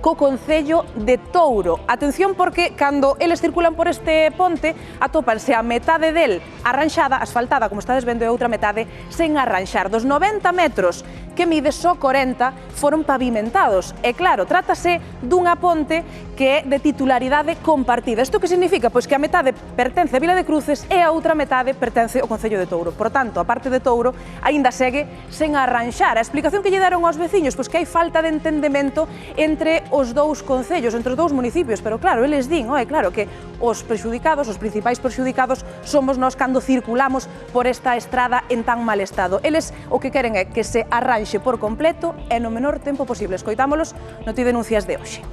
co Concello de Touro. Atención porque cando eles circulan por este ponte atópanse a metade del arranxada, asfaltada, como estades vendo, e outra metade sen arranxar. Dos 90 metros que mide só 40 foron pavimentados. E claro, trátase dunha ponte que é de titularidade compartida. Isto que significa? Pois que a metade pertence a Vila de Cruces e a outra metade pertence ao Concello de Touro. Por tanto, a parte de Touro aínda segue sen arranxar. A explicación que lle deron aos veciños, pois que hai falta de entendemento entre os dous concellos, entre os dous municipios, pero claro, eles din, claro, que os prexudicados, os principais prexudicados, somos nós cando circulamos por esta estrada en tan mal estado. Eles o que queren é que se arranxe por completo e no menor tempo posible. Escoitámolos no Ti Denuncias de hoxe.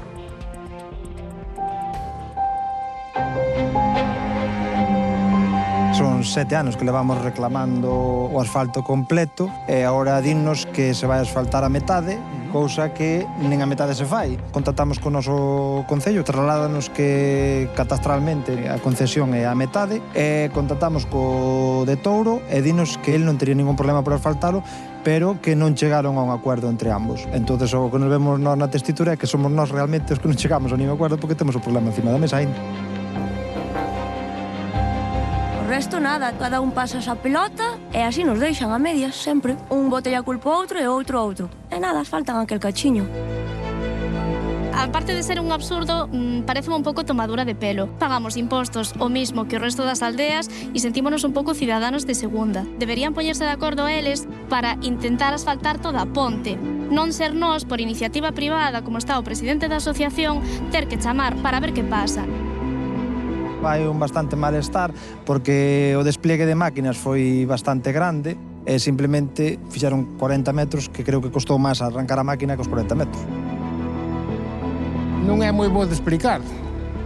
Son 7 anos que levamos reclamando o asfalto completo e agora dinnos que se vai asfaltar a metade, cousa que nin a metade se fai. Contactamos con o noso concello, trasládanos que catastralmente a concesión é a metade e contactamos co de Touro e dinnos que el non tería ningún problema por asfaltalo, pero que non chegaron a un acuerdo entre ambos. Entonces, o que nos vemos na testitura é que somos nós realmente os que non chegamos a ningún acuerdo porque temos o problema encima da mesa ainda. O resto nada, cada un pasa esa pelota e así nos deixan a medias, sempre. Un botella culpa outro e outro a outro. E nada, faltan aquel cachiño. Aparte de ser un absurdo, pareceme un pouco tomadura de pelo. Pagamos impostos o mismo que o resto das aldeas e sentímonos un pouco ciudadanos de segunda. Deberían poñerse de acordo eles para intentar asfaltar toda a ponte. Non ser nós, por iniciativa privada, como está o presidente da asociación, ter que chamar para ver que pasa. Hai un bastante malestar porque o despliegue de máquinas foi bastante grande e simplemente fixeron 40 metros que creo que costou máis arrancar a máquina que os 40 metros. Non é moi bo de explicar.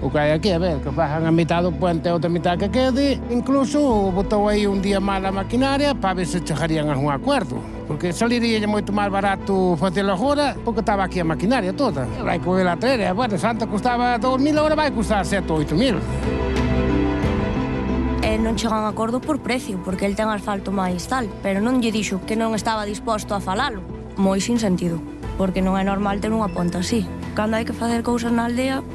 O que hai aquí, a ver, que fajan a mitad do puente e outra mitad que quede. Incluso botou aí un día mal a maquinaria para ver se chegarían a un acordo. Porque saliría moito máis barato facelo agora porque estaba aquí a maquinaria toda. Vai coger a traer, bueno, Santa custaba 2.000, agora vai custar 7 ou 8.000. Non chegan a acordo por precio, porque el ten asfalto máis tal, pero non lle dixo que non estaba disposto a falalo. Moi sin sentido, porque non é normal ter unha ponta así. Cando hai que facer cousas na aldea,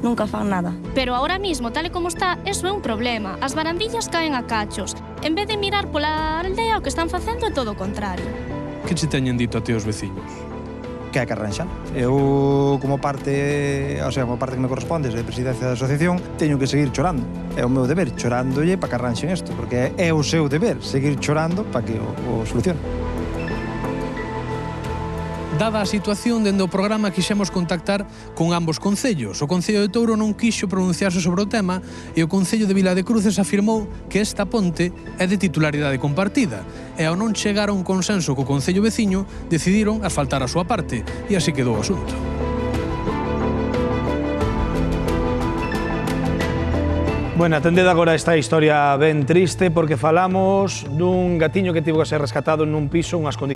nunca fan nada. Pero ahora mismo, tal e como está, eso é un problema. As barandillas caen a cachos. En vez de mirar pola aldea, o que están facendo é todo o contrario. Que che teñen dito a ti os veciños? Que hai que arranxar. Eu, como parte que me corresponde de presidencia da asociación, teño que seguir chorando. É o meu deber, chorándolle para que arranxen isto, porque é o seu deber seguir chorando para que o solucione. Dada a situación, dende o programa quixemos contactar con ambos concellos. O Concello de Touro non quixo pronunciarse sobre o tema e o Concello de Vila de Cruces afirmou que esta ponte é de titularidade compartida e ao non chegar a un consenso co Concello veciño decidiron asfaltar a súa parte e así quedou o asunto. Bueno, atended agora esta historia ben triste porque falamos dun gatiño que tivo que ser rescatado nun piso, unhas condicións